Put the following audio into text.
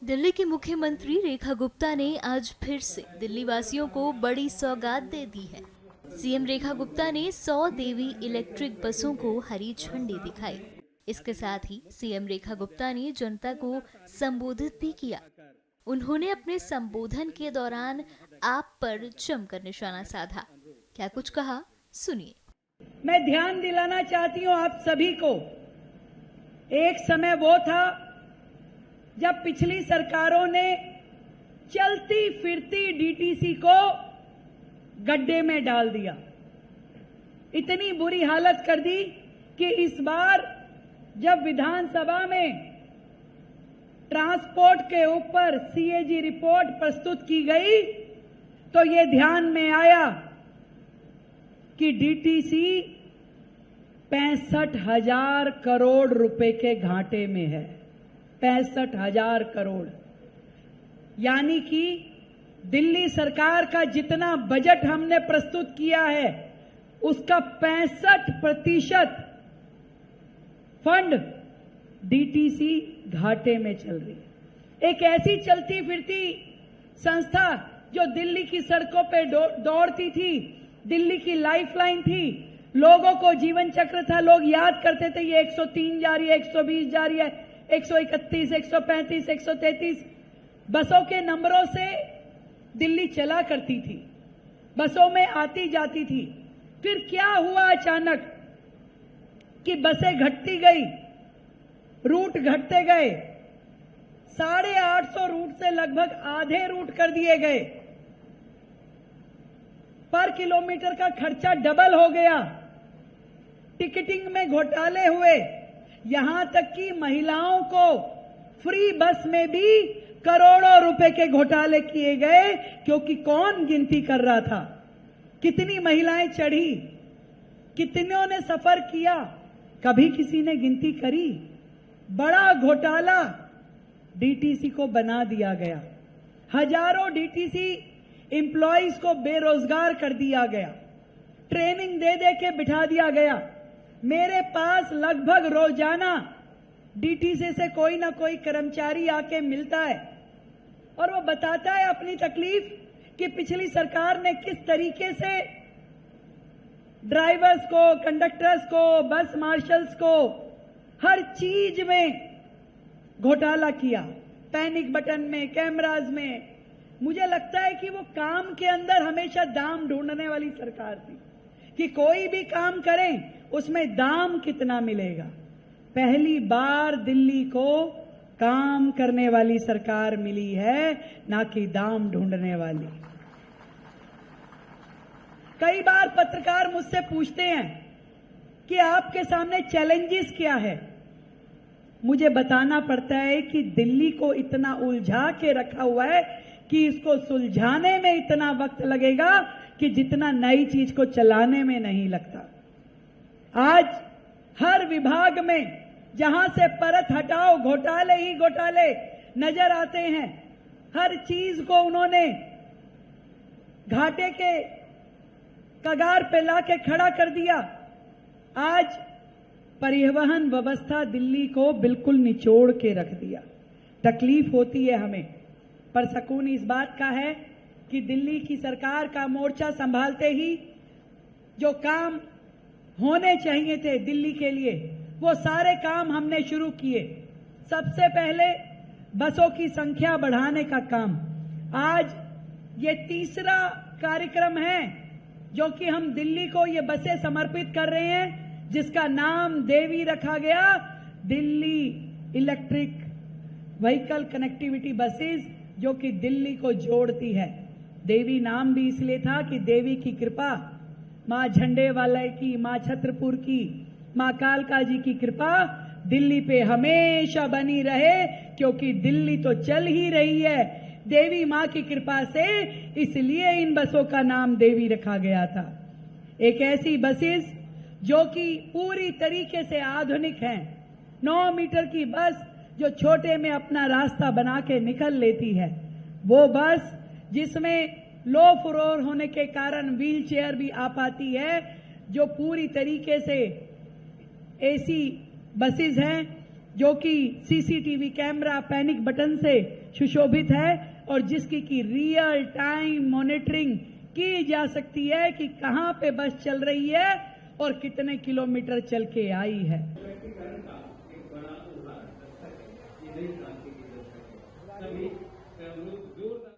दिल्ली की मुख्यमंत्री रेखा गुप्ता ने आज फिर से दिल्ली वासियों को बड़ी सौगात दे दी है। सीएम रेखा गुप्ता ने 100 देवी इलेक्ट्रिक बसों को हरी झंडी दिखाई। इसके साथ ही सीएम रेखा गुप्ता ने जनता को संबोधित भी किया। उन्होंने अपने संबोधन के दौरान आप पर जमकर निशाना साधा। क्या कुछ कहा, सुनिए। मैं ध्यान दिलाना चाहती हूं आप सभी को, एक समय वो था जब पिछली सरकारों ने चलती फिरती डीटीसी को गड्ढे में डाल दिया। इतनी बुरी हालत कर दी कि इस बार जब विधानसभा में ट्रांसपोर्ट के ऊपर सीएजी रिपोर्ट प्रस्तुत की गई तो ये ध्यान में आया कि डीटीसी 65,000 करोड़ रुपए के घाटे में है। 65,000 करोड़, यानी कि दिल्ली सरकार का जितना बजट हमने प्रस्तुत किया है उसका 65% फंड डीटीसी घाटे में चल रही है। एक ऐसी चलती फिरती संस्था जो दिल्ली की सड़कों पे दौड़ती थी, दिल्ली की लाइफलाइन थी, लोगों को जीवन चक्र था, लोग याद करते थे ये 103 जा रही है, 120 जा रही है, 131, 135, 133 बसों के नंबरों से दिल्ली चला करती थी, बसों में आती जाती थी। फिर क्या हुआ अचानक कि बसें घटती गई, रूट घटते गए, 850 रूट से लगभग आधे रूट कर दिए गए, पर किलोमीटर का खर्चा डबल हो गया, टिकटिंग में घोटाले हुए, यहां तक कि महिलाओं को फ्री बस में भी करोड़ों रुपए के घोटाले किए गए। क्योंकि कौन गिनती कर रहा था, कितनी महिलाएं चढ़ी, कितनों ने सफर किया, कभी किसी ने गिनती करी? बड़ा घोटाला डीटीसी को बना दिया गया। हजारों डीटीसी एम्प्लॉइज को बेरोजगार कर दिया गया, ट्रेनिंग दे दे के बिठा दिया गया। मेरे पास लगभग रोजाना डीटीसी से कोई ना कोई कर्मचारी आके मिलता है और वो बताता है अपनी तकलीफ कि पिछली सरकार ने किस तरीके से ड्राइवर्स को, कंडक्टर्स को, बस मार्शल्स को, हर चीज में घोटाला किया, पैनिक बटन में, कैमराज में। मुझे लगता है कि वो काम के अंदर हमेशा दाम ढूंढने वाली सरकार थी कि कोई भी काम करें उसमें दाम कितना मिलेगा। पहली बार दिल्ली को काम करने वाली सरकार मिली है, ना कि दाम ढूंढने वाली। कई बार पत्रकार मुझसे पूछते हैं कि आपके सामने चैलेंजेस क्या है। मुझे बताना पड़ता है कि दिल्ली को इतना उलझा के रखा हुआ है कि इसको सुलझाने में इतना वक्त लगेगा कि जितना नई चीज को चलाने में नहीं लगता। आज हर विभाग में जहां से परत हटाओ घोटाले ही घोटाले नजर आते हैं। हर चीज को उन्होंने घाटे के कगार पे लाके खड़ा कर दिया। आज परिवहन व्यवस्था दिल्ली को बिल्कुल निचोड़ के रख दिया। तकलीफ होती है हमें, पर सुकून इस बात का है कि दिल्ली की सरकार का मोर्चा संभालते ही जो काम होने चाहिए थे दिल्ली के लिए, वो सारे काम हमने शुरू किए। सबसे पहले बसों की संख्या बढ़ाने का काम। आज ये तीसरा कार्यक्रम है जो कि हम दिल्ली को ये बसें समर्पित कर रहे हैं, जिसका नाम देवी रखा गया, Delhi electric vehicle connectivity buses, जो कि दिल्ली को जोड़ती है। देवी नाम भी इसलिए था कि देवी की कृपा, मां झंडे वाले की, मां छत्रपुर की, मां कालका जी की कृपा दिल्ली पे हमेशा बनी रहे, क्योंकि दिल्ली तो चल ही रही है देवी मां की कृपा से, इसलिए इन बसों का नाम देवी रखा गया था। एक ऐसी बसेस जो कि पूरी तरीके से आधुनिक हैं। 9 मीटर की बस जो छोटे में अपना रास्ता बना के निकल लेती है, वो बस जिसमें लो फ्लोर होने के कारण व्हील चेयर भी आ पाती है, जो पूरी तरीके से एसी बसेस हैं, जो कि सीसीटीवी कैमरा पैनिक बटन से सुशोभित है और जिसकी की रियल टाइम मॉनिटरिंग की जा सकती है कि कहां पे बस चल रही है और कितने किलोमीटर चल के आई है।